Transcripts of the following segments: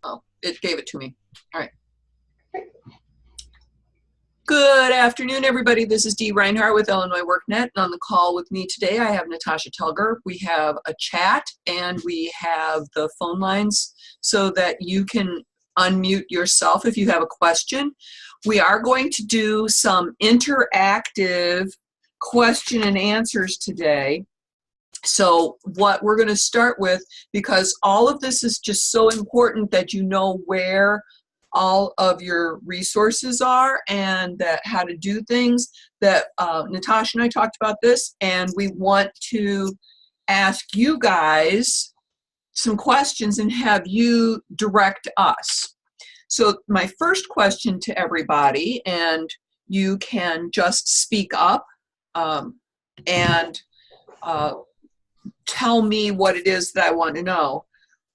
Oh, it gave it to me. All right. Good afternoon, everybody. This is Dee Reinhardt with Illinois WorkNet. And on the call with me today, I have Natasha Telger. We have a chat and we have the phone lines so that you can unmute yourself if you have a question. We are going to do some interactive question and answers today. So what we're going to start with, because all of this is just so important that you know where all of your resources are and that how to do things, that Natasha and I talked about this, and we want to ask you guys some questions and have you direct us. So my first question to everybody, and you can just speak up and tell me what it is that I want to know.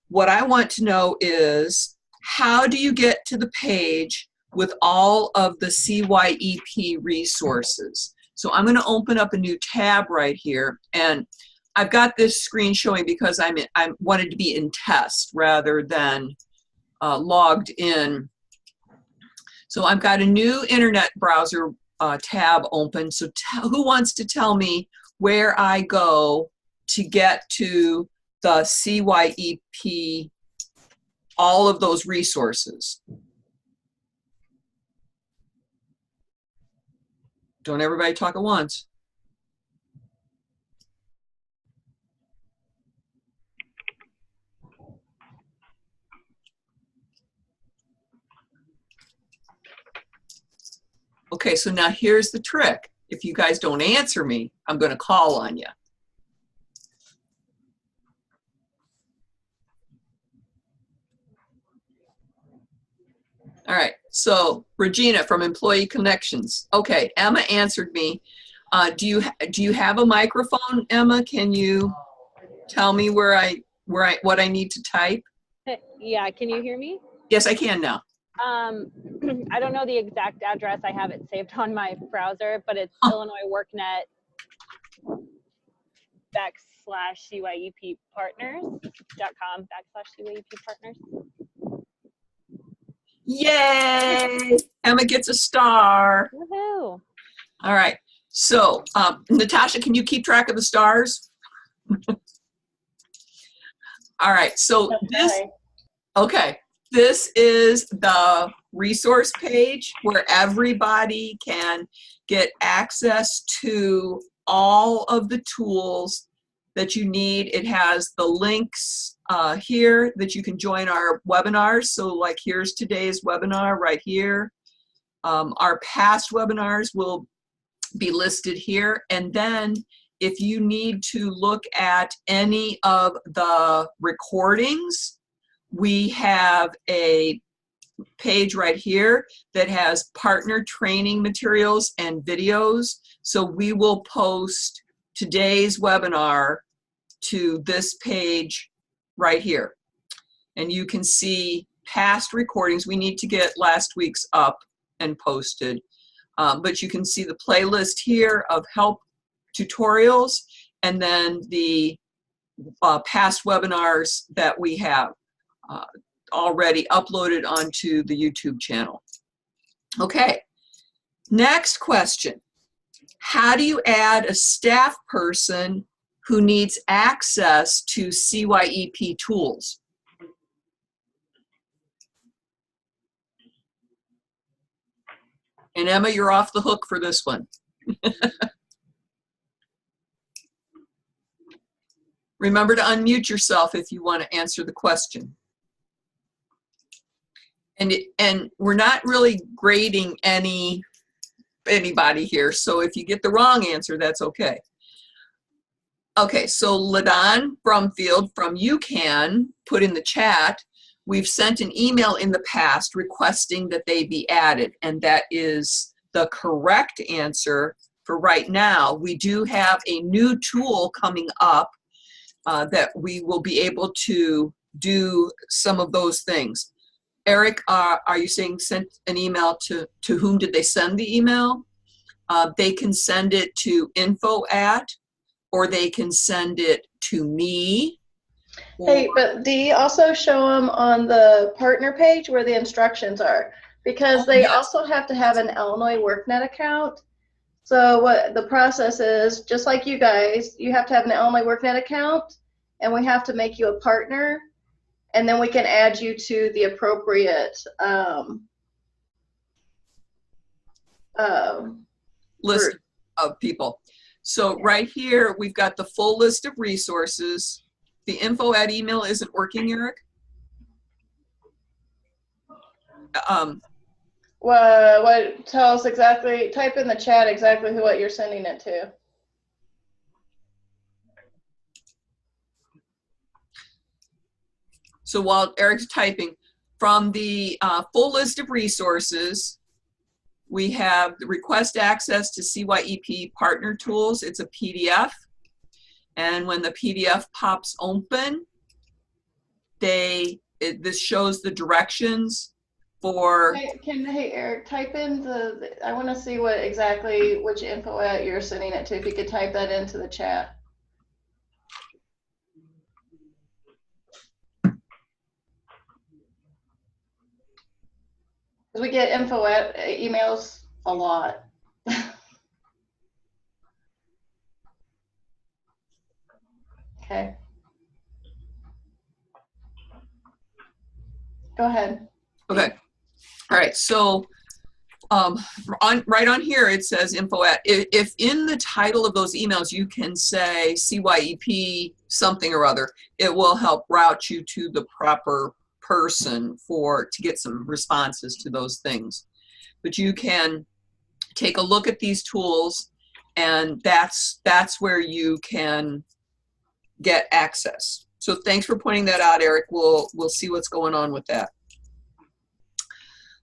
What I want to know is, how do you get to the page with all of the CYEP resources? So I'm going to open up a new tab right here, and I've got this screen showing because I wanted to be in test rather than logged in. So I've got a new internet browser tab open. So who wants to tell me where I go to get to the CYEP, all of those resources? Don't everybody talk at once. Okay, so now here's the trick. If you guys don't answer me, I'm going to call on you. All right, so Regina from Employee Connections. Okay, Emma answered me. Do you have a microphone, Emma? Can you tell me what I need to type? Yeah, can you hear me? Yes, I can now. I don't know the exact address. I have it saved on my browser, but it's Illinois WorkNet /CYEPpartners.com/CYEPpartners. Yay! Emma gets a star. Woohoo! All right. So, Natasha, can you keep track of the stars? All right. So this is the resource page where everybody can get access to all of the tools that you need. It has the links here that you can join our webinars. So like here's today's webinar right here. Our past webinars will be listed here. And then if you need to look at any of the recordings, we have a page right here that has partner training materials and videos. So we will post today's webinar to this page right here. And you can see past recordings. We need to get last week's up and posted. But you can see the playlist here of help tutorials and then the past webinars that we have already uploaded onto the YouTube channel. Okay, next question. How do you add a staff person who needs access to CYEP tools? And Emma, you're off the hook for this one. Remember to unmute yourself if you want to answer the question. And we're not really grading anybody here, so if you get the wrong answer, that's okay. Okay, so Ladon Brumfield from UCAN put in the chat, we've sent an email in the past requesting that they be added, and that is the correct answer for right now. We do have a new tool coming up that we will be able to do some of those things. Eric, are you saying sent an email to whom did they send the email? They can send it to info@, or they can send it to me. Hey, but do you also show them on the partner page where the instructions are? Because they also have to have an Illinois WorkNet account. So what the process is, just like you guys, you have to have an Illinois WorkNet account, and we have to make you a partner, and then we can add you to the appropriate list of people. So right here, we've got the full list of resources. The info at email isn't working, Eric? What tell us exactly, type in the chat exactly what you're sending it to. So while Eric's typing, from the full list of resources, we have the request access to CYEP partner tools. It's a PDF. And when the PDF pops open, this shows the directions for. Hey Eric, type in I want to see which info at you're sending it to. If you could type that into the chat. We get info at emails a lot. Okay. Go ahead. Okay. All right. So right on here, it says info at. If in the title of those emails you can say CYEP something or other, it will help route you to the proper person to get some responses to those things. But you can take a look at these tools, and that's where you can get access. So thanks for pointing that out, Eric. We'll see what's going on with that.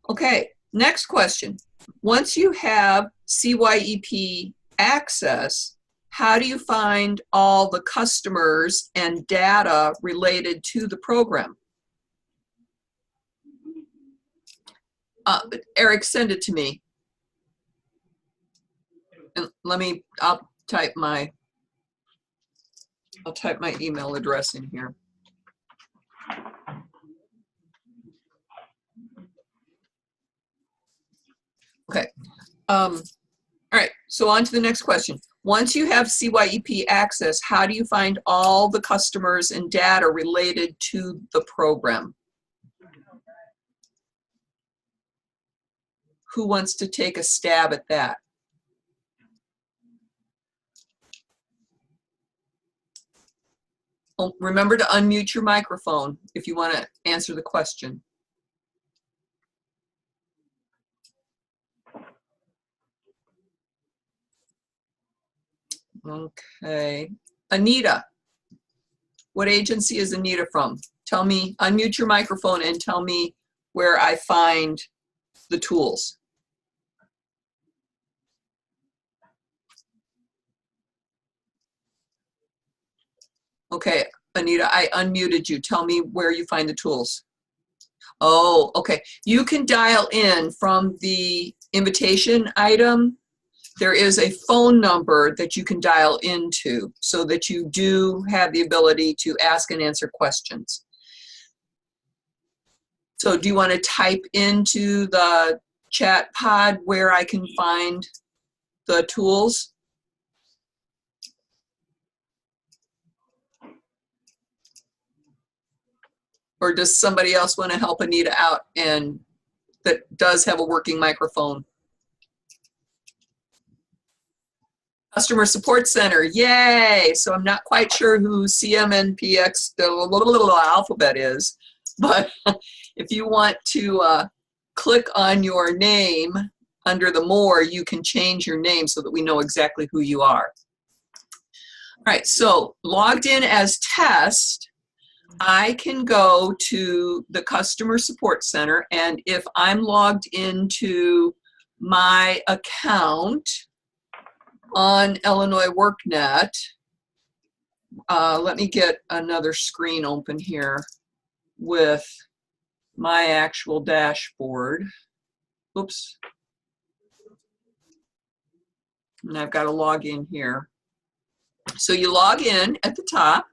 Okay, next question. Once you have CYEP access, how do you find all the customers and data related to the program? Eric, send it to me. And I'll type my email address in here. Okay. All right, so on to the next question. Once you have CYEP access, how do you find all the customers and data related to the program? Who wants to take a stab at that? Oh, remember to unmute your microphone if you want to answer the question. Okay. Anita, what agency is Anita from? Tell me, unmute your microphone and tell me where I find the tools. Okay, Anita, I unmuted you. Tell me where you find the tools. Oh, okay. You can dial in from the invitation item. There is a phone number that you can dial into so that you do have the ability to ask and answer questions. So do you want to type into the chat pod where I can find the tools? Or does somebody else want to help Anita out and that does have a working microphone? Customer Support Center, yay! So I'm not quite sure who CMNPX, the little alphabet is, but if you want to click on your name under the more, you can change your name so that we know exactly who you are. All right, so logged in as test, I can go to the Customer Support Center, and if I'm logged into my account on Illinois WorkNet, let me get another screen open here with my actual dashboard. Oops. And I've got to log in here. So you log in at the top.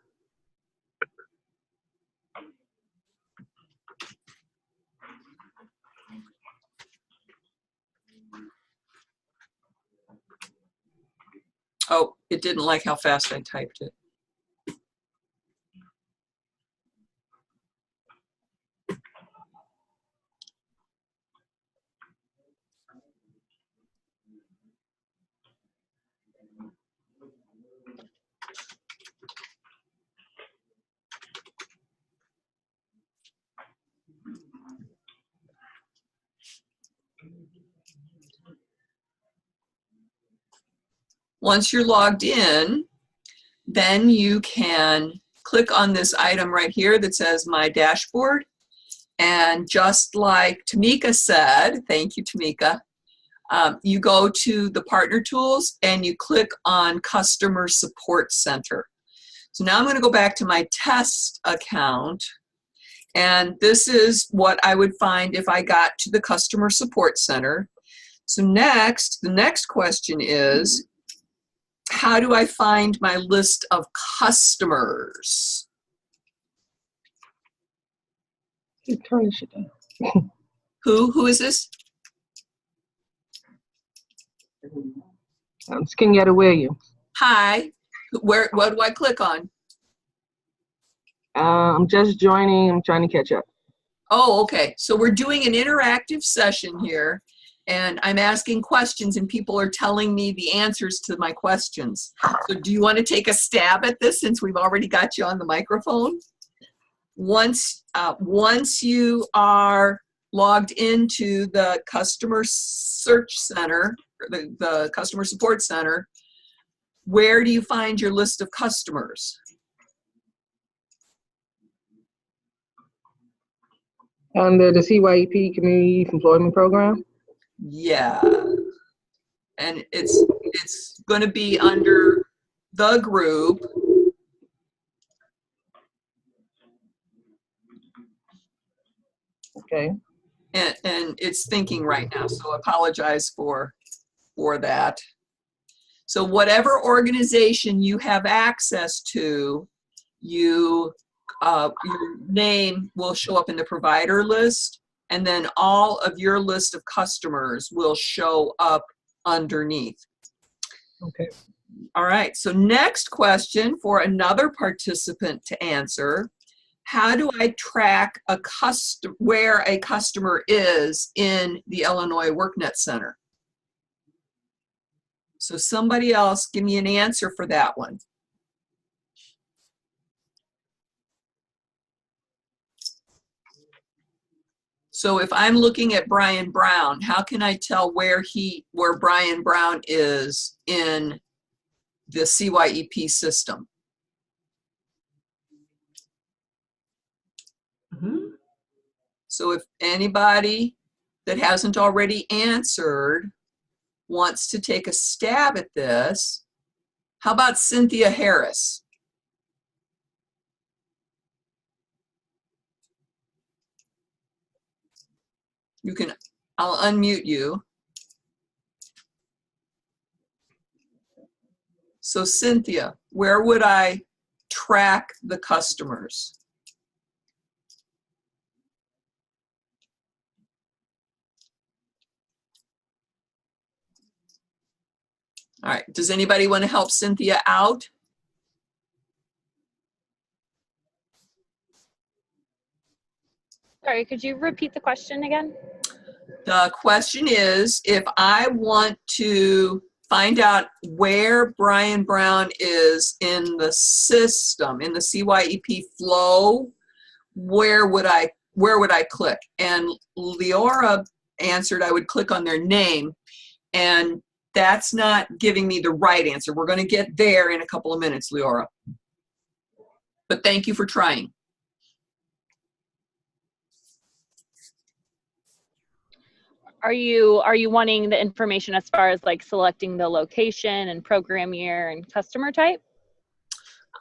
it didn't like how fast I typed it. Once you're logged in, then you can click on this item right here that says My Dashboard. And just like Tamika said, thank you, Tamika, you go to the Partner Tools and you click on Customer Support Center. So now I'm going to go back to my test account. And this is what I would find if I got to the Customer Support Center. So next, the next question is, how do I find my list of customers? Turn this shit down. Who is this? I'm Kenyatta Williams. Hi. What do I click on? I'm just joining. I'm trying to catch up. Oh, okay. So we're doing an interactive session here, and I'm asking questions, and people are telling me the answers to my questions. So do you want to take a stab at this since we've already got you on the microphone? Once you are logged into the Customer Search Center, the Customer Support Center, where do you find your list of customers? Under the CYEP Community Youth Employment Program. Yeah. And it's going to be under the group. Okay. And it's thinking right now, so I apologize for that. So whatever organization you have access to, your name will show up in the provider list, and then all of your list of customers will show up underneath. Okay. All right, so next question for another participant to answer. How do I track where a customer is in the Illinois WorkNet Center? So somebody else give me an answer for that one. So if I'm looking at Brian Brown, how can I tell where Brian Brown is in the CYEP system? So if anybody that hasn't already answered wants to take a stab at this, how about Cynthia Harris? I'll unmute you. So Cynthia, where would I track the customers? All right, does anybody want to help Cynthia out? Sorry, could you repeat the question again? The question is, if I want to find out where Brian Brown is in the system, in the CYEP flow, where would I click? And Leora answered I would click on their name, and that's not giving me the right answer. We're going to get there in a couple of minutes, Leora. But thank you for trying. Are you wanting the information as far as like selecting the location and program year and customer type?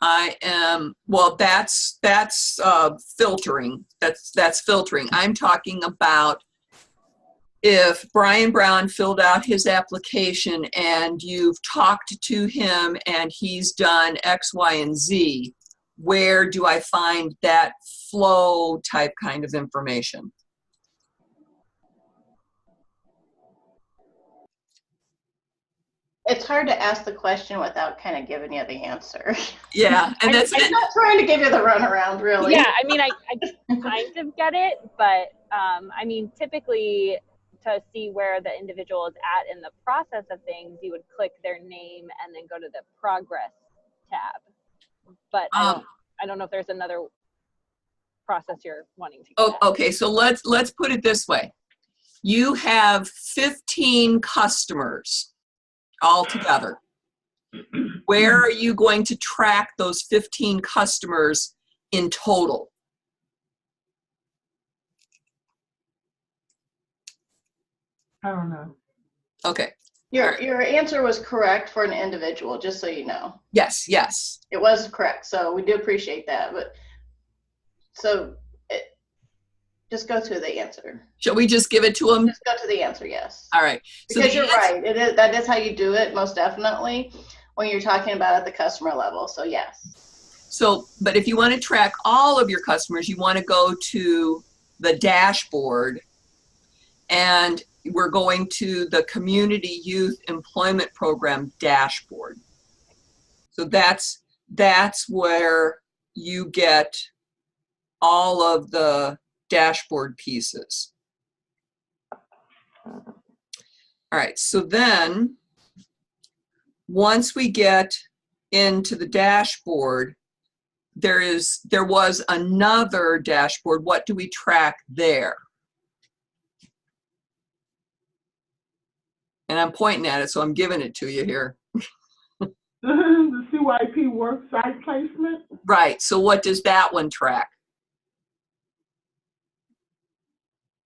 I am, well, that's filtering. That's filtering. I'm talking about if Brian Brown filled out his application and you've talked to him and he's done X, Y, and Z, where do I find that flow type kind of information? It's hard to ask the question without kind of giving you the answer. Yeah, and that's I'm not trying to give you the runaround, really. Yeah, I mean, I kind of get it, but I mean, typically to see where the individual is at in the process of things, you would click their name and then go to the progress tab. But I don't know if there's another process you're wanting to get at. Okay, so let's put it this way. You have 15 customers altogether. Where are you going to track those 15 customers in total? I don't know. Okay. Your answer was correct for an individual, just so you know. Yes, yes. It was correct, so we do appreciate that. But just go to the answer. Shall we just give it to them? Just go to the answer, yes. All right. Because you're right. That is how you do it, most definitely, when you're talking about at the customer level. So yes. So, but if you want to track all of your customers, you want to go to the dashboard, and we're going to the Community Youth Employment Program dashboard. So that's where you get all of the dashboard pieces. All right, so then once we get into the dashboard, there was another dashboard. What do we track there? And I'm pointing at it, so I'm giving it to you here. The CYEP worksite placement? Right, so what does that one track?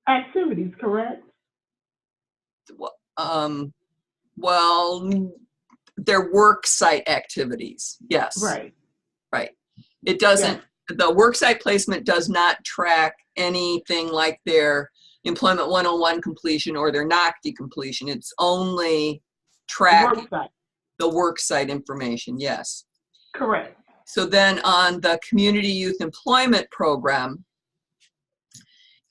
Activities, correct? Well, they're work site activities, yes. Right. Right. It doesn't, the worksite placement does not track anything like their Employment 101 completion or their NOCTI completion. It's only tracking the worksite information, yes. Correct. So then on the Community Youth Employment Program,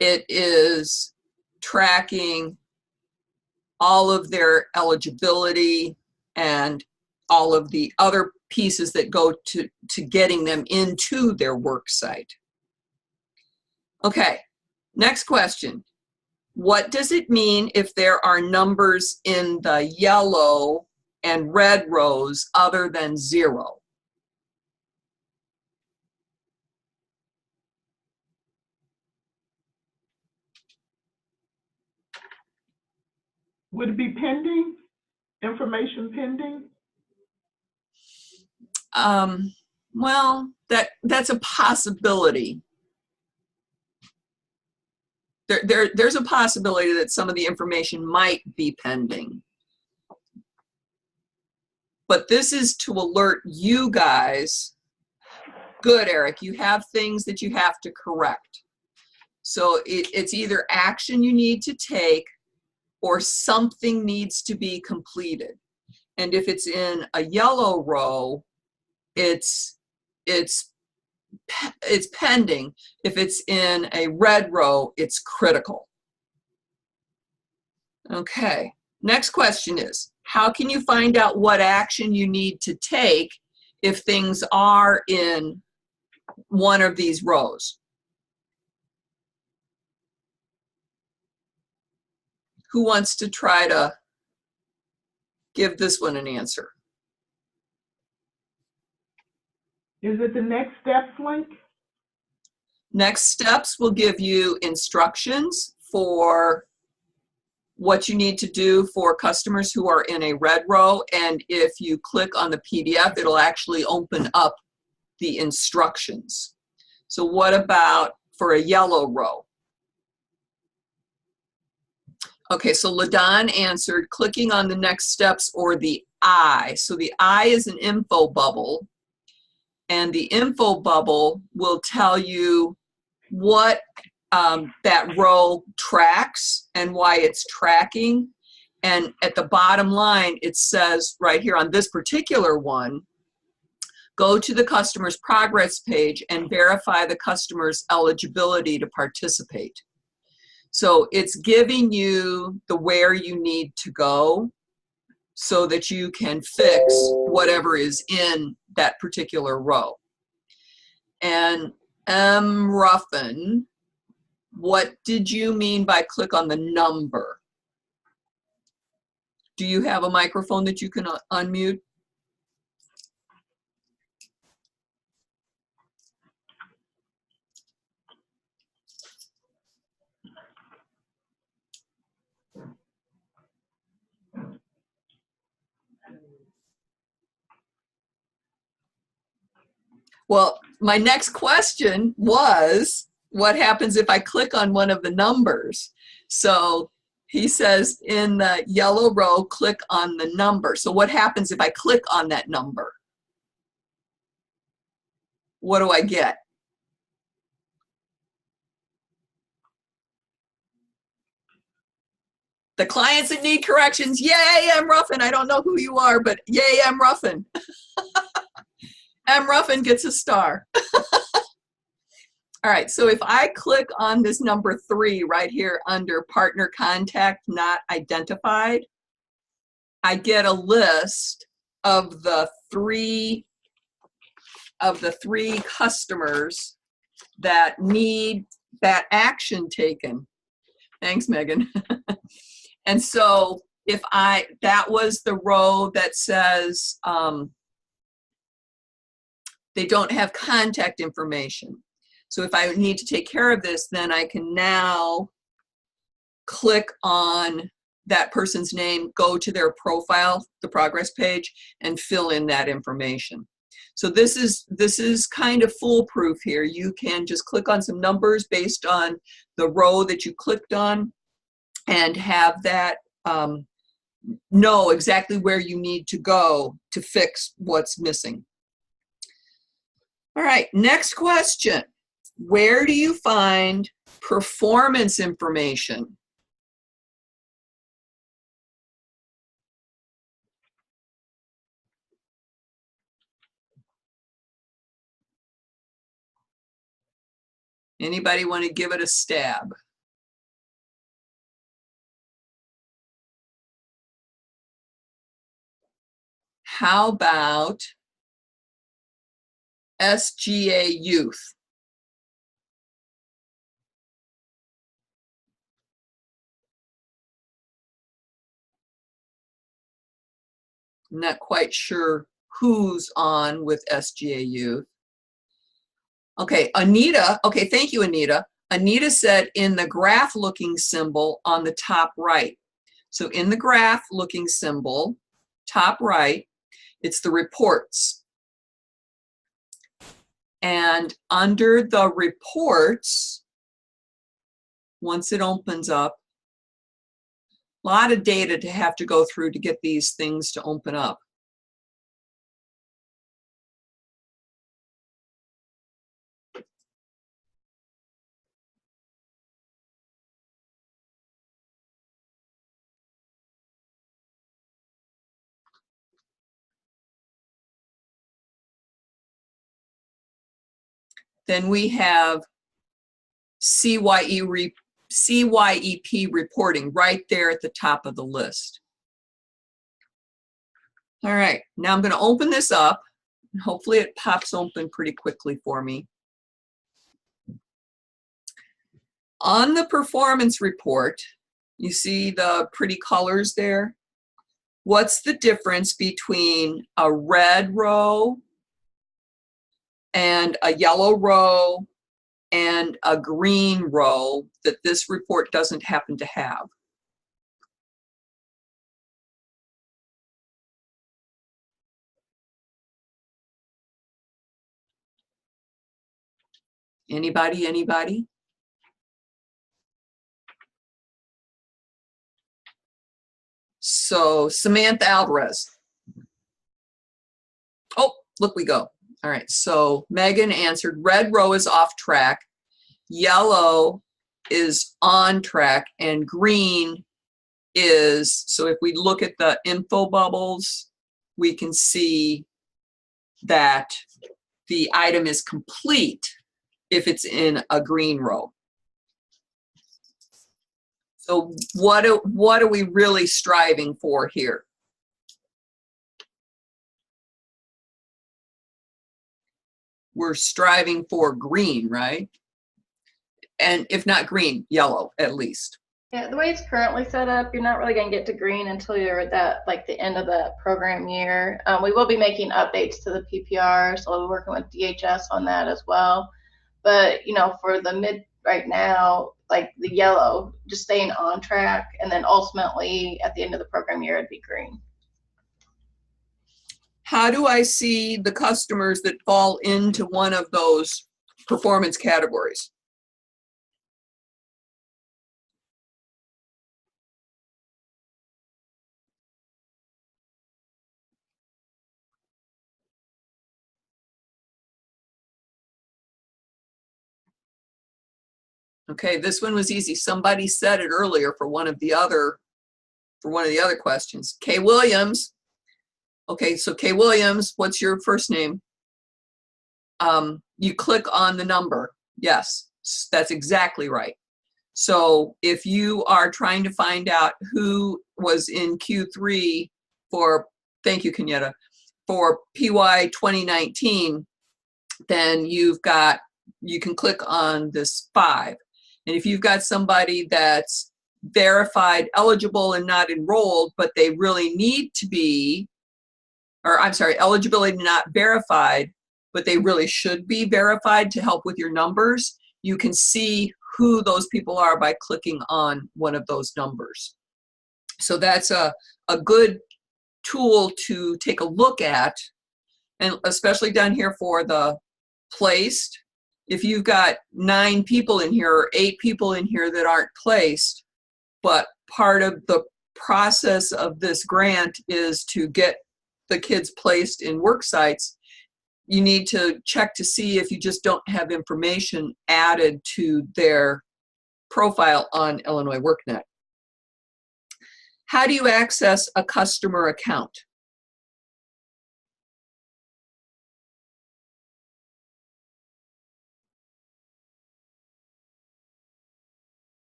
it is tracking all of their eligibility and all of the other pieces that go to getting them into their work site. Okay, next question. What does it mean if there are numbers in the yellow and red rows other than 0? Would it be pending? Information pending? Well, that's a possibility. There's a possibility that some of the information might be pending. But this is to alert you guys. Good, Eric, you have things that you have to correct. So it's either action you need to take or something needs to be completed. And if it's in a yellow row, it's pending. If it's in a red row, it's critical. Okay, next question is, how can you find out what action you need to take if things are in one of these rows? Who wants to try to give this one an answer? Is it the next steps link? Next steps will give you instructions for what you need to do for customers who are in a red row. And if you click on the PDF, it'll actually open up the instructions. So what about for a yellow row? Okay, so LaDon answered clicking on the next steps or the I. So the I is an info bubble, and the info bubble will tell you what that row tracks and why it's tracking. And at the bottom line, it says right here on this particular one, go to the customer's progress page and verify the customer's eligibility to participate. So it's giving you the where you need to go. so that you can fix whatever is in that particular row. And Ruffin, what did you mean by click on the number? Do you have a microphone that you can unmute? Well, my next question was, what happens if I click on one of the numbers? So he says in the yellow row, click on the number. So what happens if I click on that number? What do I get? The clients that need corrections, yay, M. Ruffin. I don't know who you are, but yay, M. Ruffin. M. Ruffin gets a star. All right, so if I click on this number 3 right here under partner contact not identified, I get a list of the three customers that need that action taken. Thanks, Megan. And so if that was the row that says they don't have contact information. So if I need to take care of this, then I can now click on that person's name, go to their profile, the progress page, and fill in that information. So this is kind of foolproof here. You can just click on some numbers based on the row that you clicked on and have that know exactly where you need to go to fix what's missing. All right, next question. Where do you find performance information? Anybody want to give it a stab? How about SGA Youth? I'm not quite sure who's on with SGA Youth. Okay, Anita, okay, thank you, Anita. Anita said in the graph looking symbol on the top right. So in the graph looking symbol, top right, it's the reports. And under the reports, once it opens up, a lot of data to have to go through to get these things to open up. Then we have CYEP reporting right there at the top of the list. All right, now I'm going to open this up. Hopefully it pops open pretty quickly for me. On the performance report, you see the pretty colors there? What's the difference between a red row and a yellow row and a green row that this report doesn't happen to have? Anybody, anybody? So Samantha Alvarez. Oh, look, we go. All right, so Megan answered red row is off track, yellow is on track, and green is, so if we look at the info bubbles, we can see that the item is complete if it's in a green row. So what are we really striving for here? we're striving for green, right? And if not green, yellow at least. Yeah, the way it's currently set up, you're not really going to get to green until you're at that, like the end of the program year. We will be making updates to the PPR, so we're working with DHS on that as well. But, you know, for the mid right now, like the yellow, just staying on track, and then ultimately at the end of the program year, it'd be green. How do I see the customers that fall into one of those performance categories? Okay, this one was easy. Somebody said it earlier for one of the other questions. Kay Williams. Okay, so Kay Williams, what's your first name? You click on the number. Yes, that's exactly right. So if you are trying to find out who was in Q3 for, thank you, Kenyatta, for PY 2019, then you can click on this 5. And if you've got somebody that's verified eligible and not enrolled, but they really need to be, or I'm sorry, eligibility not verified, but they really should be verified to help with your numbers, you can see who those people are by clicking on one of those numbers. So that's a good tool to take a look at, and especially down here for the placed. If you've got 9 people in here or 8 people in here that aren't placed, but part of the process of this grant is to get the kids placed in work sites, you need to check to see if you just don't have information added to their profile on Illinois WorkNet. How do you access a customer account?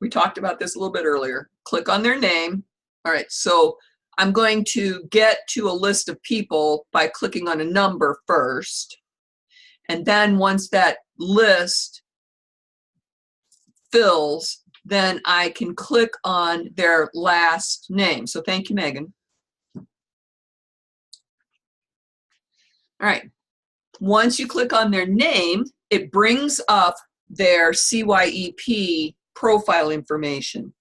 We talked about this a little bit earlier. Click on their name. All right, so I'm going to get to a list of people by clicking on a number first. And then once that list fills, then I can click on their last name. So thank you, Megan. All right. Once you click on their name, it brings up their CYEP profile information.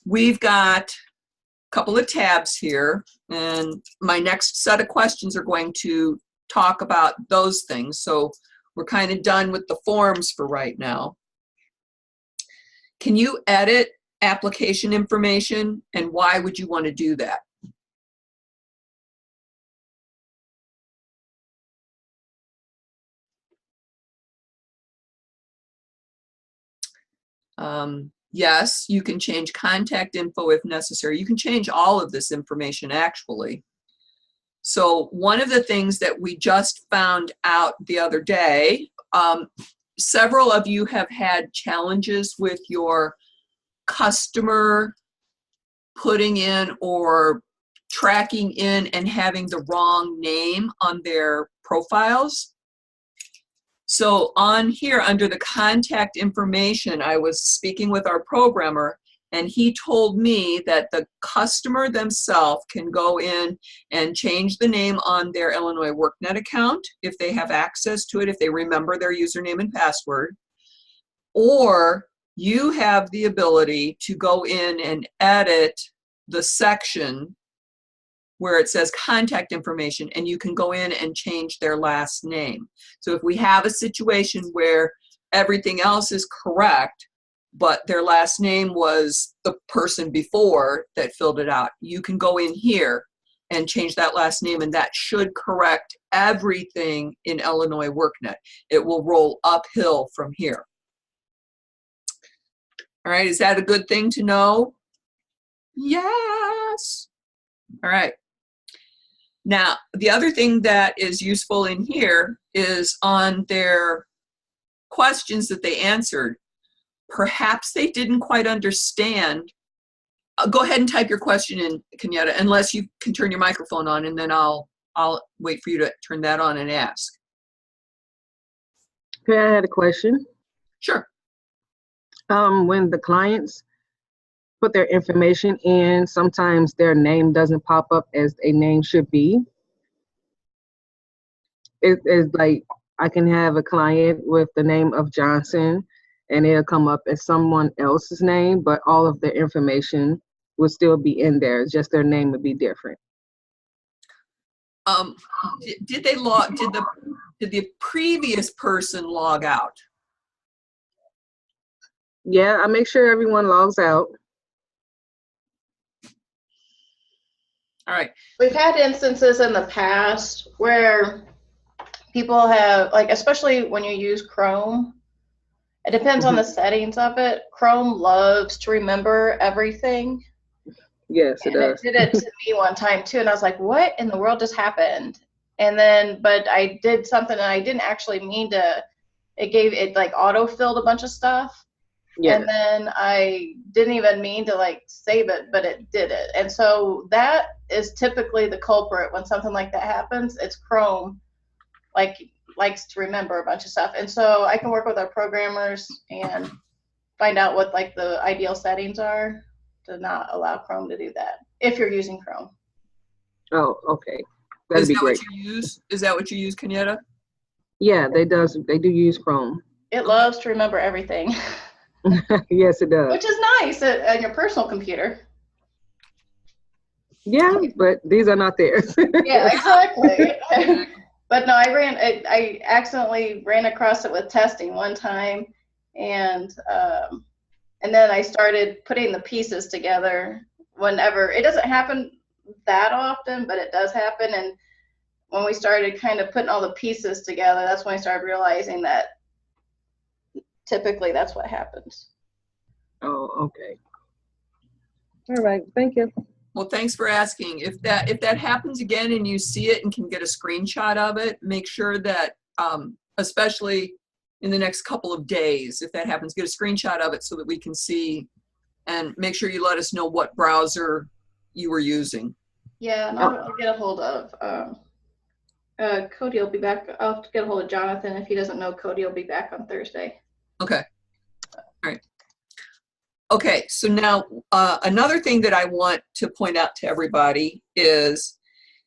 We've got a couple of tabs here, and my next set of questions are going to talk about those things. So we're kind of done with the forms for right now. Can you edit application information, and why would you want to do that? Yes, you can change contact info if necessary. You can change all of this information actually. So one of the things that we just found out the other day, several of you have had challenges with your customer putting in or tracking in and having the wrong name on their profiles. So on here under the contact information, I was speaking with our programmer, and he told me that the customer themselves can go in and change the name on their Illinois WorkNet account if they have access to it, if they remember their username and password, or you have the ability to go in and edit the section where it says contact information, and you can go in and change their last name. So if we have a situation where everything else is correct, but their last name was the person before that filled it out, you can go in here and change that last name, and that should correct everything in Illinois WorkNet. It will roll uphill from here. All right, is that a good thing to know? Yes. All right. Now, the other thing that is useful in here is on their questions that they answered. Perhaps they didn't quite understand. Go ahead and type your question in, Kenyatta, unless you can turn your microphone on, and then I'll I'll wait for you to turn that on and ask. Okay, I had a question. Sure. When the clients put their information in, sometimes their name doesn't pop up as a name should be. It's like I can have a client with the name of Johnson and it'll come up as someone else's name, but all of their information will still be in there. Just their name would be different. Did the previous person log out? Yeah, I make sure everyone logs out. All right. We've had instances in the past where people have, like, especially when you use Chrome, it depends on the settings of it. Chrome loves to remember everything. Yes, it does. It did it to me one time too, and I was like, what in the world just happened? And then, but I did something and I didn't actually mean to, it like auto-filled a bunch of stuff. Yeah. And then I didn't even mean to like save it, but it did it. And so that is typically the culprit when something like that happens. It's Chrome, likes to remember a bunch of stuff. And so I can work with our programmers and find out what like the ideal settings are to not allow Chrome to do that if you're using Chrome. Oh, okay. That'd be great. What you use? Is that what you use, Kenyatta? Yeah, they do use Chrome. It loves to remember everything. Yes, it does. Which is nice on your personal computer. Yeah, but these are not theirs. Yeah, exactly. But no, I accidentally ran across it with testing one time, and then I started putting the pieces together whenever. It doesn't happen that often, but it does happen. And when we started kind of putting all the pieces together, that's when I started realizing that typically that's what happens. Oh, okay. All right, thank you. Well, thanks for asking. If that happens again and you see it and can get a screenshot of it, make sure that, especially in the next couple of days, if that happens, get a screenshot of it so that we can see, and make sure you let us know what browser you were using. Yeah, and I'll get a hold of Cody will be back. I'll have to get a hold of Jonathan. If he doesn't know, Cody will be back on Thursday. Okay. All right. Okay, so now another thing that I want to point out to everybody is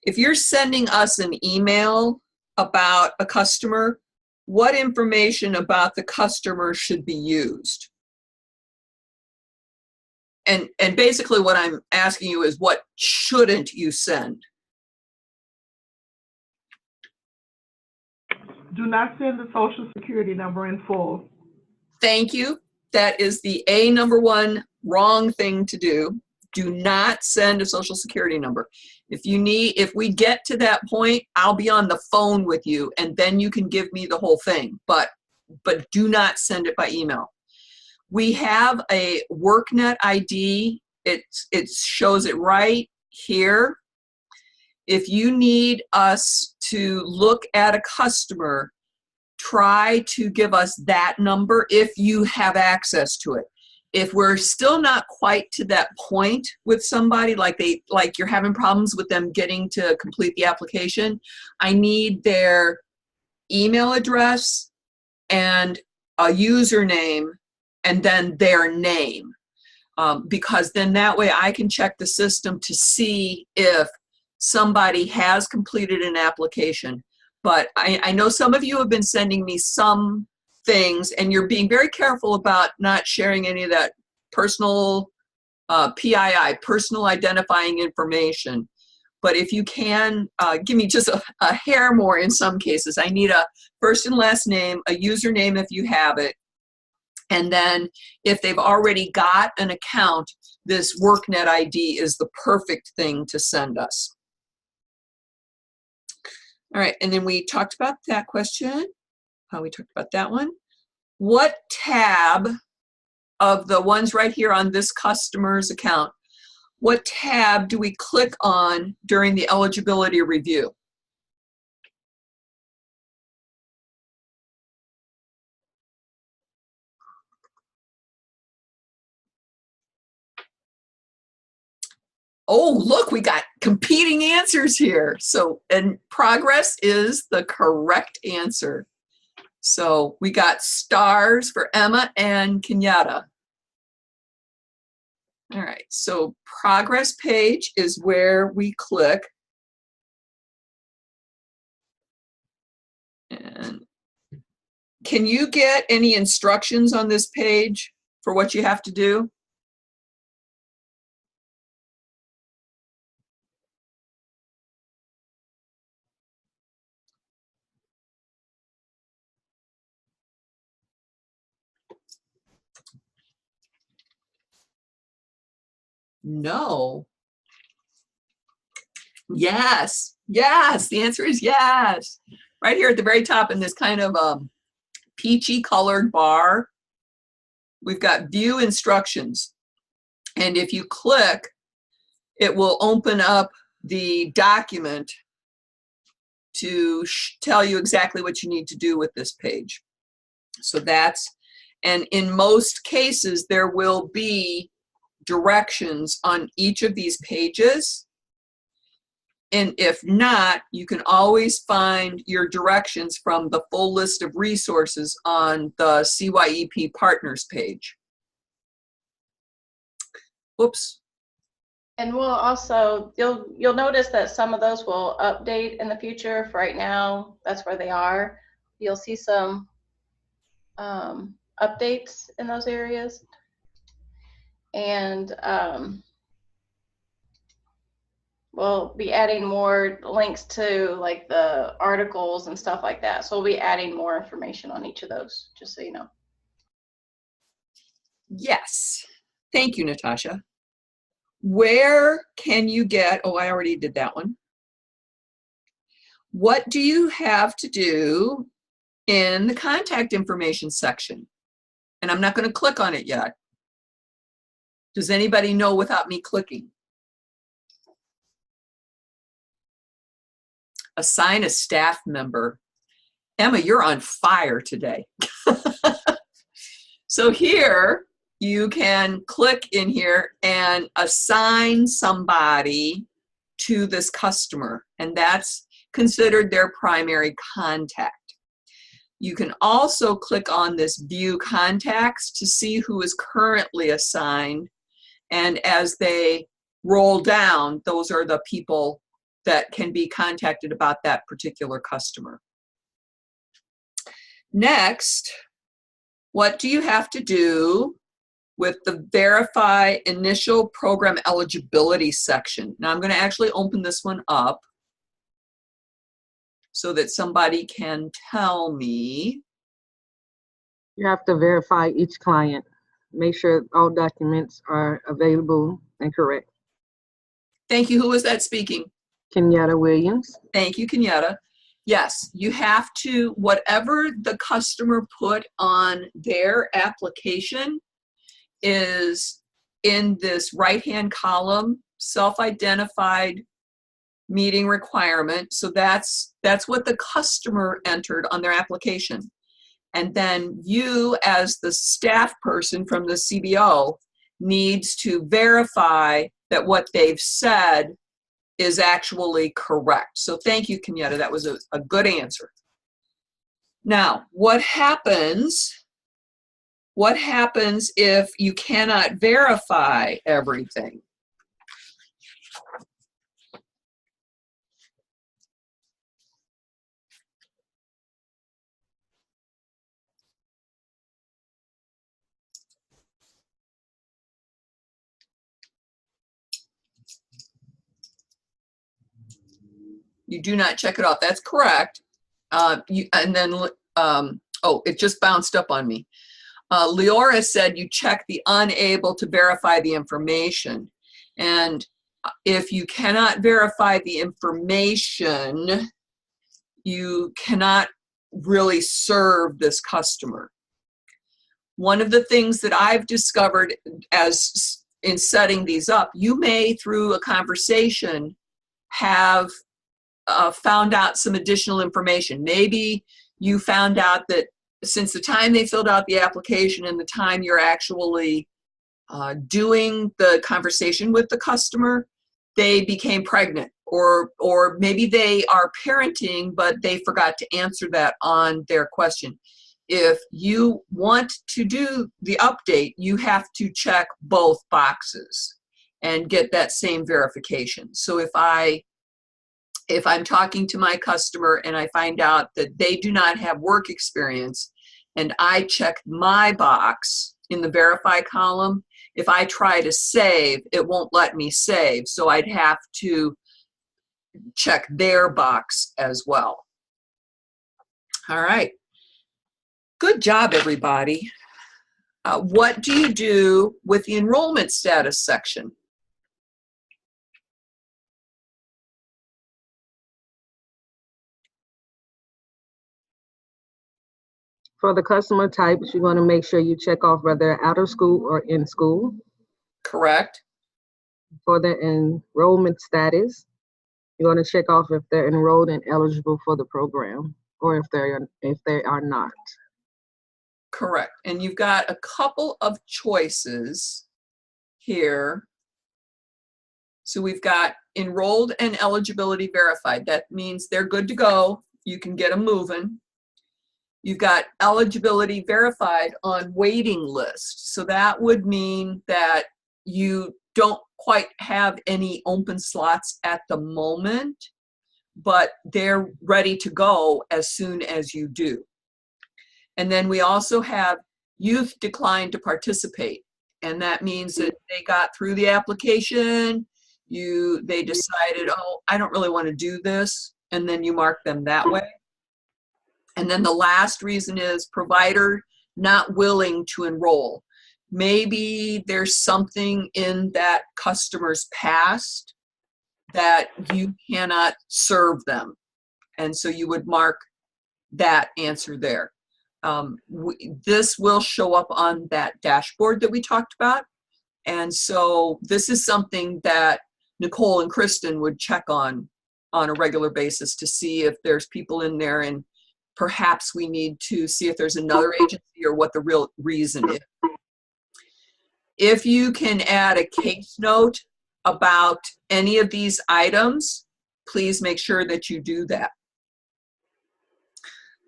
if you're sending us an email about a customer, what information about the customer should be used? And basically what I'm asking you is what shouldn't you send? Do not send the social security number in full. Thank you. That is the number one wrong thing to do. Do not send a social security number. If we get to that point, I'll be on the phone with you and then you can give me the whole thing, but do not send it by email. We have a WorkNet ID. It shows it right here. If you need us to look at a customer, try to give us that number if you have access to it. If we're still not quite to that point with somebody, like you're having problems with them getting to complete the application, I need their email address and a username and then their name. Because then that way I can check the system to see if somebody has completed an application. But I know some of you have been sending me some things and you're being very careful about not sharing any of that personal PII, personal identifying information. But if you can, give me just a hair more in some cases. I need a first and last name, a username if you have it. And then if they've already got an account, this WorkNet ID is the perfect thing to send us. All right, and then we talked about that question. We talked about that one. What tab of the ones right here on this customer's account, what tab do we click on during the eligibility review? Oh, look, we got competing answers here. So, and progress is the correct answer. So we got stars for Emma and Kenyatta. All right, so progress page is where we click. And can you get any instructions on this page for what you have to do? No. Yes, yes, the answer is yes. Right here at the very top in this kind of peachy colored bar, we've got view instructions. And if you click, it will open up the document to tell you exactly what you need to do with this page. So that's, and in most cases, there will be directions on each of these pages. And if not, you can always find your directions from the full list of resources on the CYEP Partners page. Whoops. And we'll also, you'll notice that some of those will update in the future. For right now, that's where they are. You'll see some updates in those areas. And we'll be adding more links to like the articles and stuff like that. So we'll be adding more information on each of those, just so you know. Yes. Thank you, Natasha. Where can you get, oh, I already did that one. What do you have to do in the contact information section? And I'm not going to click on it yet. Does anybody know without me clicking? Assign a staff member. Emma, you're on fire today. So here, you can click in here and assign somebody to this customer, and that's considered their primary contact. You can also click on this View Contacts to see who is currently assigned, and as they roll down, those are the people that can be contacted about that particular customer. Next, what do you have to do with the Verify Initial Program Eligibility section? Now I'm going to actually open this one up so that somebody can tell me. You have to verify each client. Make sure all documents are available and correct. Thank you. Who was that speaking? Kenyatta Williams. Thank you, Kenyatta. Yes, you have to, whatever the customer put on their application is in this right-hand column, self-identified meeting requirement. So that's what the customer entered on their application. And then you, as the staff person from the CBO, needs to verify that what they've said is actually correct. So thank you, Kenyatta. That was a good answer. Now, what happens if you cannot verify everything? You do not check it off. That's correct. Oh, it just bounced up on me. Leora said you check the unable to verify the information. And if you cannot verify the information, you cannot really serve this customer. One of the things that I've discovered as in setting these up, you may, through a conversation, have found out some additional information. Maybe you found out that since the time they filled out the application and the time you're actually doing the conversation with the customer, they became pregnant, or maybe they are parenting, but they forgot to answer that on their question. If you want to do the update, you have to check both boxes and get that same verification. So if I'm talking to my customer and I find out that they do not have work experience, and I check my box in the verify column, if I try to save, it won't let me save. So I'd have to check their box as well. All right. Good job, everybody. What do you do with the enrollment status section? For the customer types, you want to make sure you check off whether they're out of school or in school. Correct. For the enrollment status, you want to check off if they're enrolled and eligible for the program, or if they are not. Correct. And you've got a couple of choices here. So we've got enrolled and eligibility verified. That means they're good to go. You can get them moving. You've got eligibility verified on waiting list. So that would mean that you don't quite have any open slots at the moment, but they're ready to go as soon as you do. And then we also have youth declined to participate. And that means that they got through the application, they decided, oh, I don't really want to do this, and then you mark them that way. And then the last reason is provider not willing to enroll. Maybe there's something in that customer's past that you cannot serve them. And so you would mark that answer there. This will show up on that dashboard that we talked about. And so this is something that Nicole and Kristen would check on a regular basis to see if there's people in there, and perhaps we need to see if there's another agency or what the real reason is. If you can add a case note about any of these items, please make sure that you do that.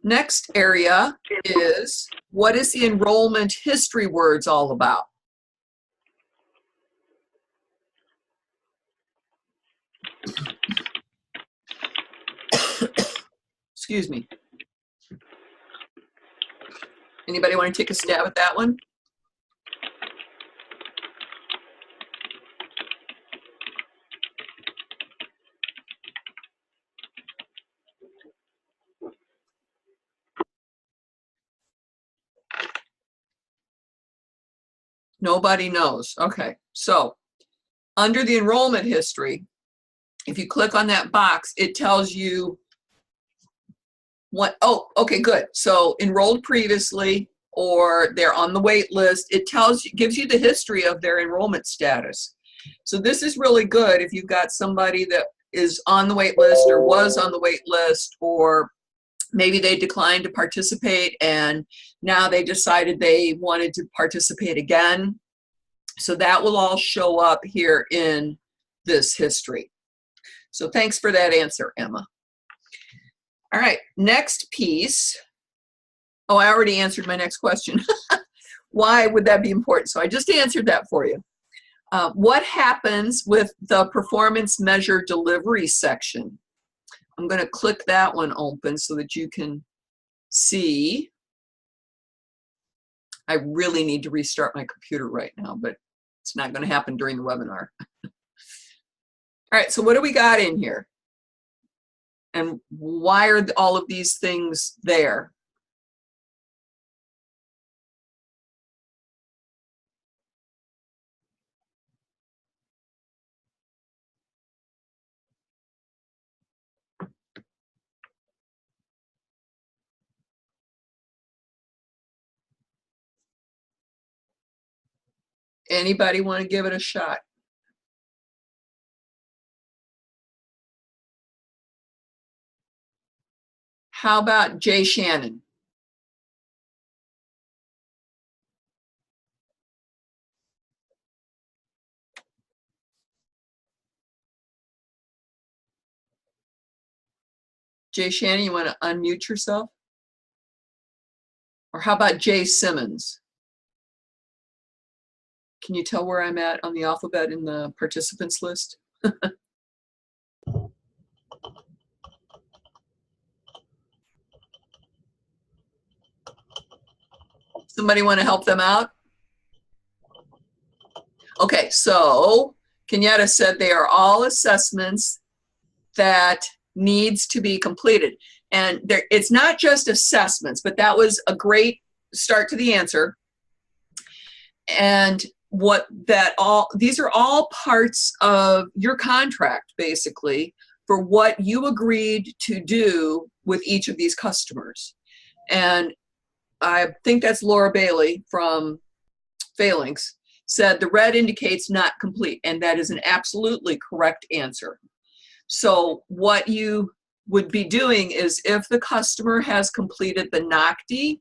Next area is, what is the enrollment history words all about? Excuse me. Anybody want to take a stab at that one? Nobody knows. Okay, so under the enrollment history, if you click on that box, it tells you what, oh, okay, good. So enrolled previously, or they're on the wait list. It tells you, gives you the history of their enrollment status. So this is really good if you've got somebody that is on the wait list or was on the wait list, or maybe they declined to participate and now they decided they wanted to participate again. So that will all show up here in this history. So thanks for that answer, Emma. All right, next piece. Oh, I already answered my next question. Why would that be important? So I just answered that for you. What happens with the performance measure delivery section? I'm going to click that one open so that you can see. I really need to restart my computer right now, but it's not going to happen during the webinar. All right, so what do we got in here? And why are all of these things there? Anybody want to give it a shot? How about Jay Shannon? Jay Shannon, you want to unmute yourself? Or how about Jay Simmons? Can you tell where I'm at on the alphabet in the participants list? Somebody want to help them out? Okay, so Kenyatta said they are all assessments that needs to be completed. And it's not just assessments, but that was a great start to the answer. And these are all parts of your contract, basically, for what you agreed to do with each of these customers. And I think that's Laura Bailey from Phalanx said the red indicates not complete, and that is an absolutely correct answer. So what you would be doing is if the customer has completed the NOCD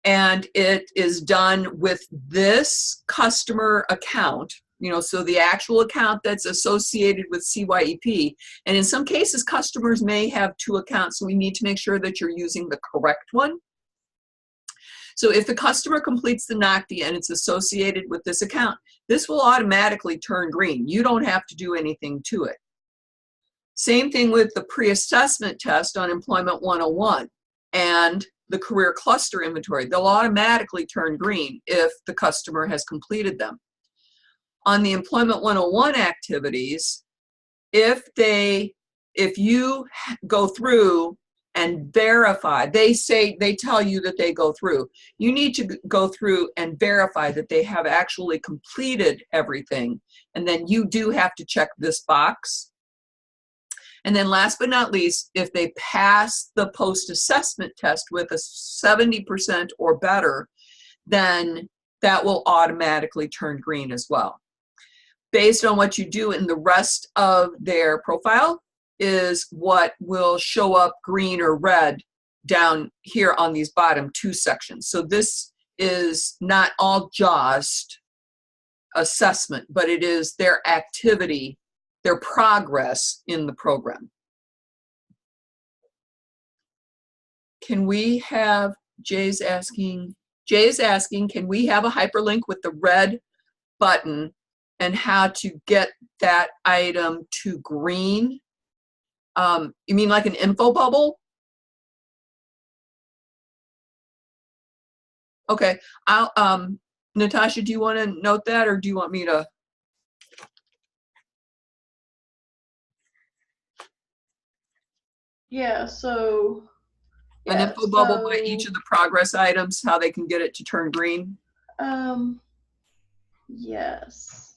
and it is done with this customer account, so the actual account that's associated with CYEP, and in some cases customers may have two accounts, so we need to make sure that you're using the correct one. So if the customer completes the NOCD and it's associated with this account, this will automatically turn green. You don't have to do anything to it. Same thing with the pre-assessment test on Employment 101 and the career cluster inventory. They'll automatically turn green if the customer has completed them. On the Employment 101 activities, if you go through and verify, they tell you that they go through, you need to go through and verify that they have actually completed everything. And then you do have to check this box. And then last but not least, if they pass the post-assessment test with a 70% or better, then that will automatically turn green as well. Based on what you do in the rest of their profile is what will show up green or red down here on these bottom two sections. So this is not all just assessment, but it is their activity, their progress in the program. Can we have, Jay's asking, can we have a hyperlink with the red button and how to get that item to green? You mean like an info bubble? Okay, Natasha, do you want to note that, or do you want me to? Yeah, so. An info bubble by each of the progress items, how they can get it to turn green? Yes.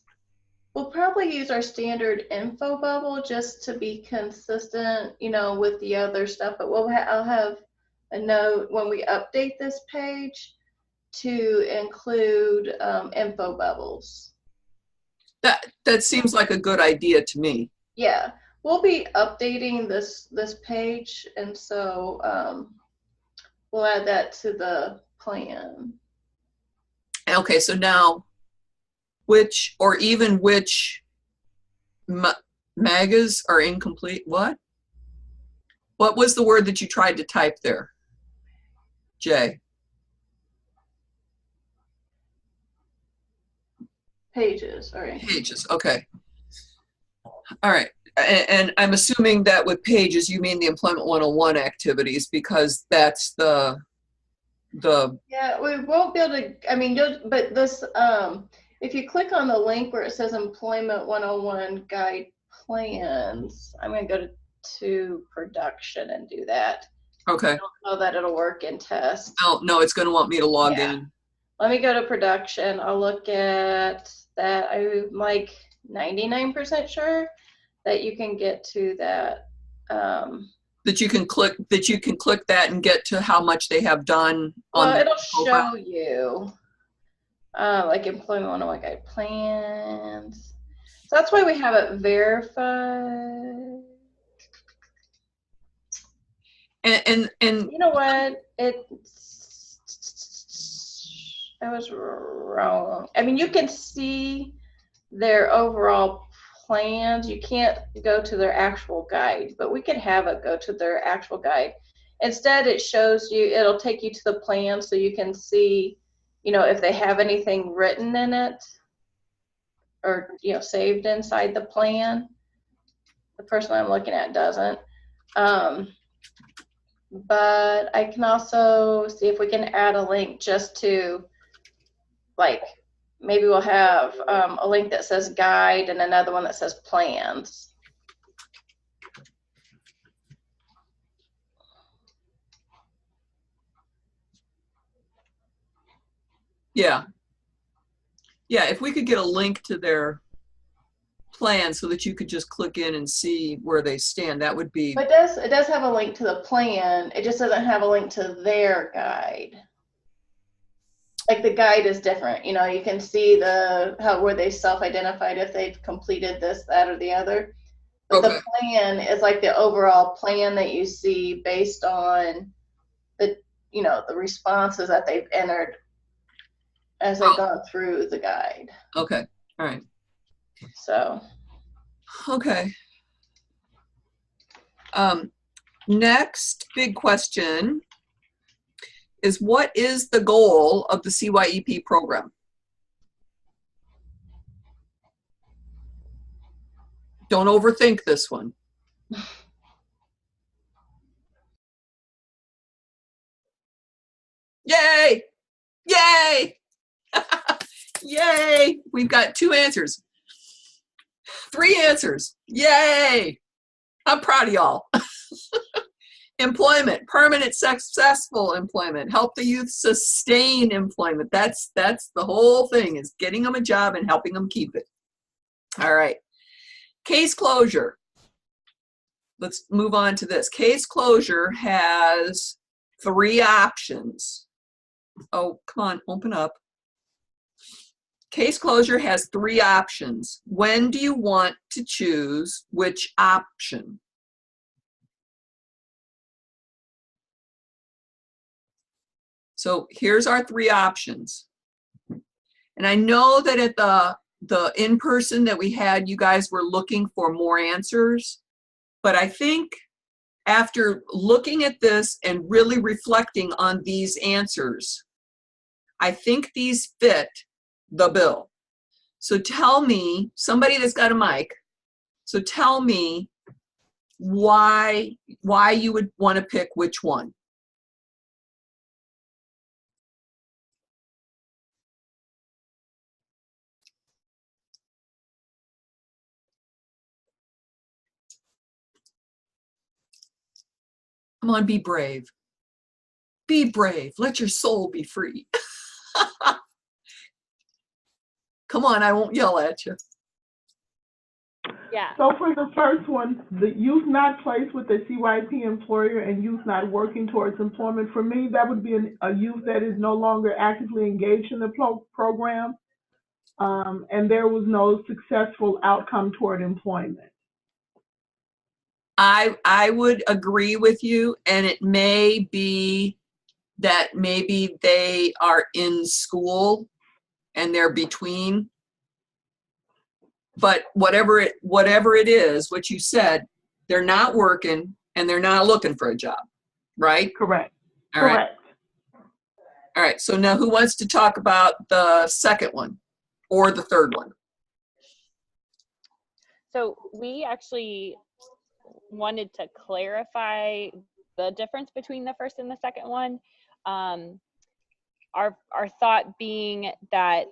We'll probably use our standard info bubble just to be consistent, with the other stuff, but I'll have a note when we update this page to include info bubbles. That seems like a good idea to me. Yeah, we'll be updating this page, and so we'll add that to the plan. Okay, so now which MAGAs are incomplete? What was the word that you tried to type there, Jay? Pages, all right. Pages, okay. All right, and I'm assuming that with pages you mean the Employment 101 activities, because that's the Yeah, we won't be able to, but this, if you click on the link where it says Employment 101 Guide Plans, I'm going to go to production and do that. Okay. I don't know that it'll work in test. Oh, no, it's going to want me to log in. Let me go to production. I'll look at that. I'm like 99% sure that you can get to that. That you can click that and get to how much they have done on well, it'll profile. show you like Employment 101 Guide Plans. So that's why we have it verified. And you know what? I was wrong. I mean, you can see their overall plans, you can't go to their actual guide, but we could have it go to their actual guide. Instead, it shows you, it'll take you to the plan so you can see, you know, if they have anything written in it or, you know, saved inside the plan. The person I'm looking at doesn't. But I can also see if we can add a link just to, like, maybe we'll have a link that says guide and another one that says plans. Yeah. Yeah, if we could get a link to their plan so that you could just click in and see where they stand, that would be. But it does have a link to the plan. It just doesn't have a link to their guide. Like the guide is different. You know, you can see where they self-identified if they've completed this, that, or the other. But Okay. the plan is like the overall plan that you see based on the, you know, the responses that they've entered as they've gone through the guide. Okay. All right. So. Okay. Next big question is, what is the goal of the CYEP program? Don't overthink this one. Yay! Yay! Yay! We've got 2 answers. 3 answers. Yay! I'm proud of y'all. Employment, permanent successful employment, help the youth sustain employment. That's the whole thing, is getting them a job and helping them keep it. All right. Case closure. Let's move on to this. Case closure has 3 options. Oh, come on, open up. Case closure has 3 options. When do you want to choose which option? So here's our 3 options. And I know that at the in-person that we had, you guys were looking for more answers. But I think after looking at this and really reflecting on these answers, I think these fit the bill. So tell me, somebody that's got a mic, so tell me why you would want to pick which one. Come on, be brave. Be brave. Let your soul be free. Come on, I won't yell at you. Yeah. So for the first one, the youth not placed with a CYEP employer and youth not working towards employment, for me, that would be a youth that is no longer actively engaged in the program, and there was no successful outcome toward employment. I would agree with you, and it may be that maybe they are in school and they're between. But whatever it is, what you said, they're not working and they're not looking for a job, right? Correct. All right. Correct. All right. So now who wants to talk about the second one or the third one? So we actually wanted to clarify the difference between the first and the second one. Our thought being that,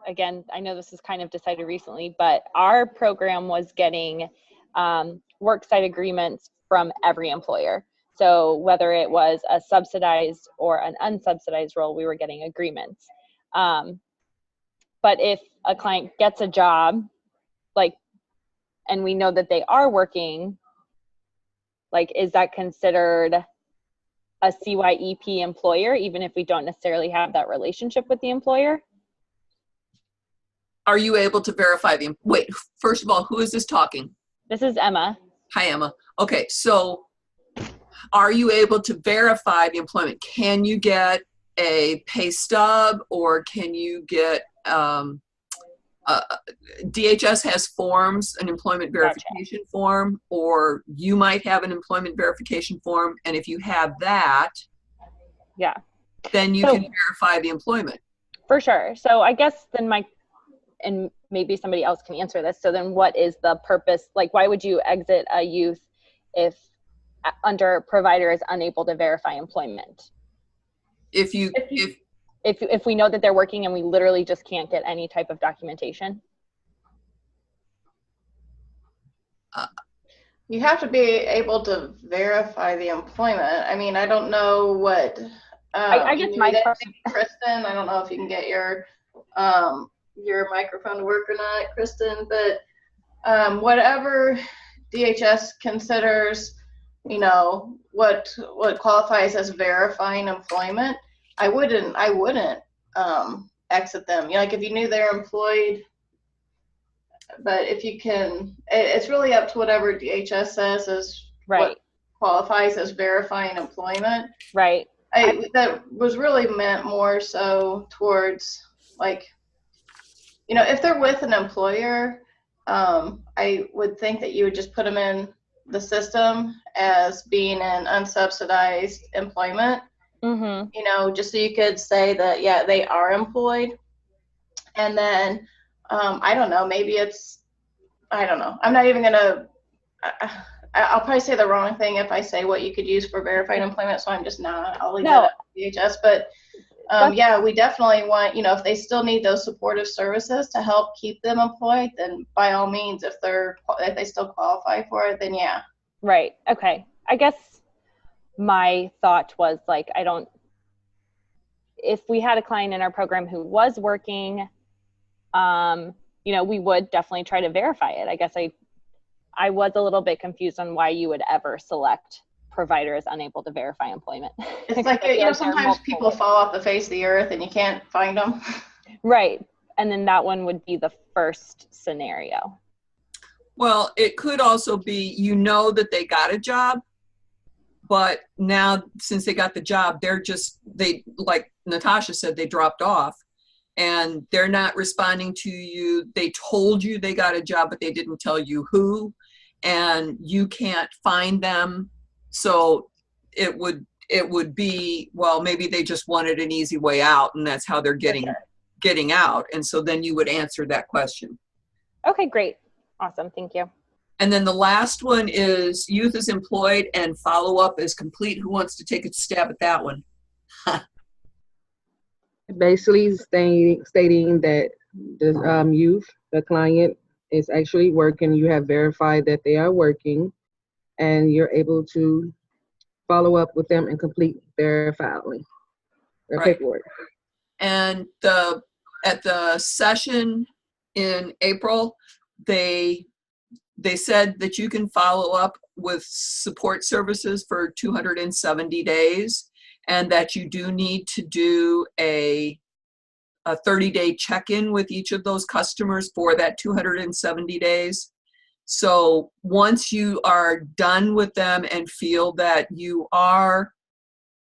again, I know this is kind of decided recently, but our program was getting worksite agreements from every employer. So whether it was a subsidized or an unsubsidized role, we were getting agreements. But if a client gets a job, like, and we know that they are working, like, is that considered a CYEP employer, even if we don't necessarily have that relationship with the employer? Are you able to verify the, wait, first of all, who is this talking? This is Emma. Hi, Emma. Okay, so are you able to verify the employment? Can you get a pay stub, or can you get DHS has forms, an employment verification form, or you might have an employment verification form. And if you have that, Yeah. then you can verify the employment. For sure. So I guess then and maybe somebody else can answer this. So then what is the purpose? Like, why would you exit a youth if under provider is unable to verify employment? If we know that they're working and we literally just can't get any type of documentation? You have to be able to verify the employment. I mean, I don't know what. I guess my question, Kristen, I don't know if you can get your microphone to work or not, Kristen, but whatever DHS considers, you know, what qualifies as verifying employment, I wouldn't exit them. You know, like if you knew they're employed, but if you can, it's really up to whatever DHS says is what qualifies as verifying employment. Right. That was really meant more so towards, like, you know, if they're with an employer, I would think that you would just put them in the system as being in unsubsidized employment. Mm-hmm. You know, just so you could say that, yeah, they are employed. And then, I don't know, maybe I don't know. I'm not even going to, I'll probably say the wrong thing if I say what you could use for verified employment, so I'm just not. I'll leave that up to DHS. But yeah, we definitely want, you know, if they still need those supportive services to help keep them employed, then by all means, if they still qualify for it, then yeah. Right. Okay. I guess my thought was, like, if we had a client in our program who was working, you know, we would definitely try to verify it. I guess I was a little bit confused on why you would ever select provider is unable to verify employment. It's like, you know, sometimes people fall off the face of the earth and you can't find them. Right. And then that one would be the first scenario. Well, it could also be, you know, that they got a job, but now since they got the job, they, like Natasha said, they dropped off and they're not responding to you. They told you they got a job, but they didn't tell you who, and you can't find them. So it would be, well, maybe they just wanted an easy way out and that's how they're getting out. And so then you would answer that question. Okay, great. Awesome. Thank you. And then the last one is youth is employed and follow-up is complete. Who wants to take a stab at that one? Basically stating that the youth, the client, is actually working. You have verified that they are working, and you're able to follow up with them and complete their filing, their paperwork. And at the session in April, they said that you can follow up with support services for 270 days, and that you do need to do a 30-day check-in with each of those customers for that 270 days. So once you are done with them and feel that you are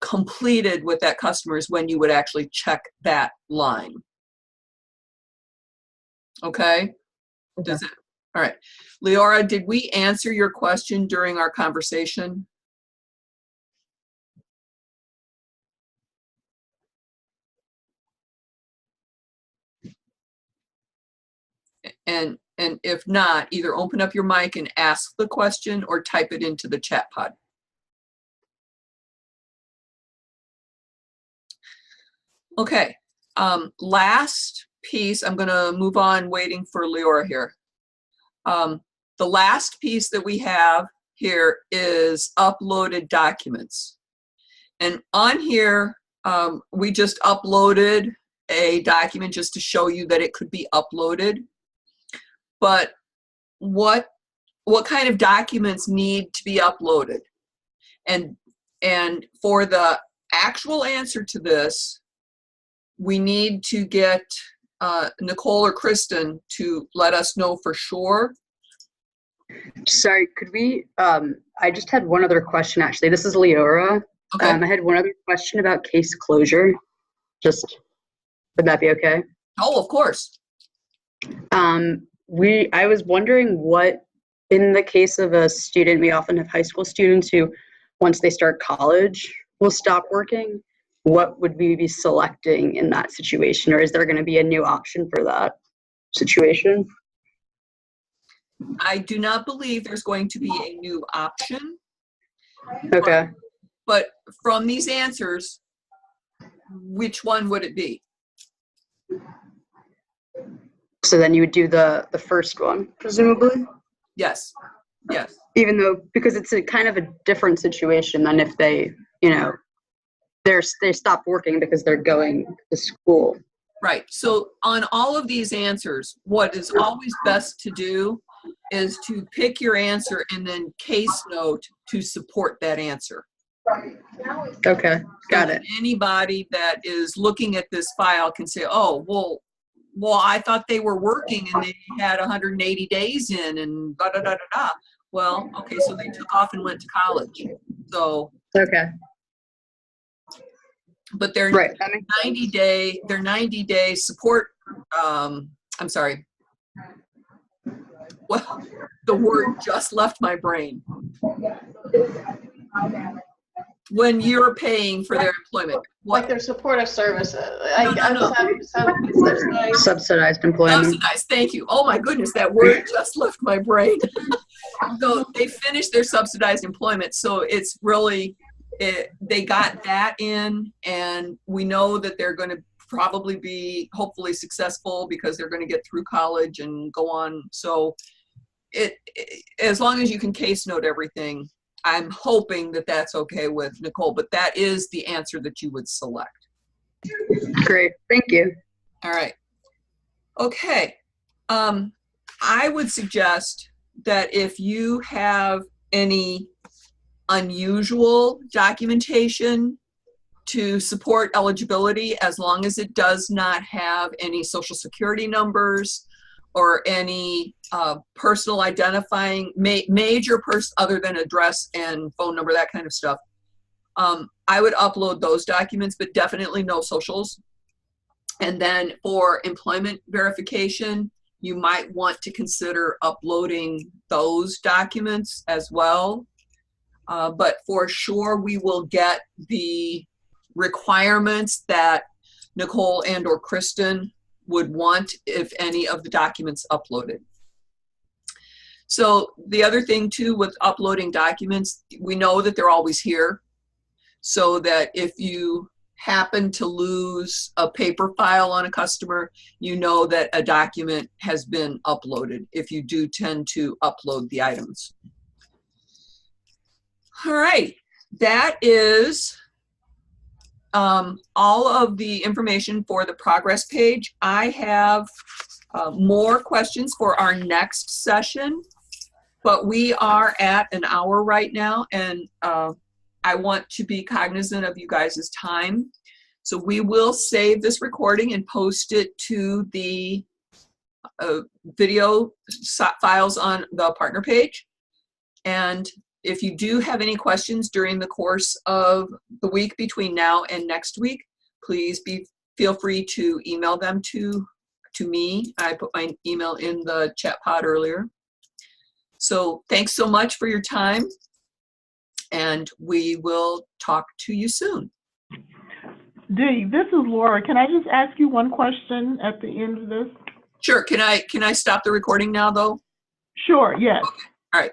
completed with that customer is when you would actually check that line. Okay? Does it? All right. Leora, did we answer your question during our conversation? And if not, either open up your mic and ask the question or type it into the chat pod. Okay, last piece, I'm gonna move on waiting for Leora here. The last piece that we have here is uploaded documents. And on here, we just uploaded a document just to show you that it could be uploaded. But what kind of documents need to be uploaded? And for the actual answer to this, we need to get Nicole or Kristen to let us know for sure. Sorry, could we, I just had one other question actually. This is Leora. Okay. I had one other question about case closure. Would that be okay? Oh, of course. I was wondering what, in the case of a student, we often have high school students who, once they start college, will stop working. What would we be selecting in that situation? Or is there going to be a new option for that situation? I do not believe there's going to be a new option, Okay. but from these answers, which one would it be? So then you would do the first one, presumably? Yes, yes. Even though, because it's a kind of a different situation than if they, you know, they stop working because they're going to school. Right. So on all of these answers, what is always best to do is to pick your answer and then case note to support that answer. Okay, got it. Anybody that is looking at this file can say, oh, well, I thought they were working and they had 180 days in and da da da da da. Well, okay, so they took off and went to college. So okay. But their right. 90 day support, I'm sorry. Well, the word just left my brain. When you're paying for their employment. What? Like their supportive services. No. Subsidized employment. Subsidized, thank you. Oh my goodness, that word just left my brain. So they finished their subsidized employment, so it's really, they got that in, and we know that they're going to probably be hopefully successful because they're going to get through college and go on. So as long as you can case note everything, I'm hoping that that's okay with Nicole, but that is the answer that you would select. Great, thank you. All right. Okay. I would suggest that if you have any unusual documentation to support eligibility, as long as it does not have any social security numbers or any personal identifying, major other than address and phone number, that kind of stuff, I would upload those documents, but definitely no socials. And then for employment verification, you might want to consider uploading those documents as well. But for sure, we will get the requirements that Nicole and or Kristen would want if any of the documents uploaded. So the other thing too with uploading documents, we know that they're always here, so that if you happen to lose a paper file on a customer, you know that a document has been uploaded if you do tend to upload the items. All right, that is all of the information for the progress page. I have more questions for our next session, but we are at an hour right now, and I want to be cognizant of you guys' time. So we will save this recording and post it to the video files on the partner page. And if you do have any questions during the course of the week between now and next week, please feel free to email them to me. I put my email in the chat pod earlier. So thanks so much for your time, and we will talk to you soon. Dee, this is Laura. Can I just ask you one question at the end of this? Sure. Can I stop the recording now, though? Sure, yes. Okay. All right.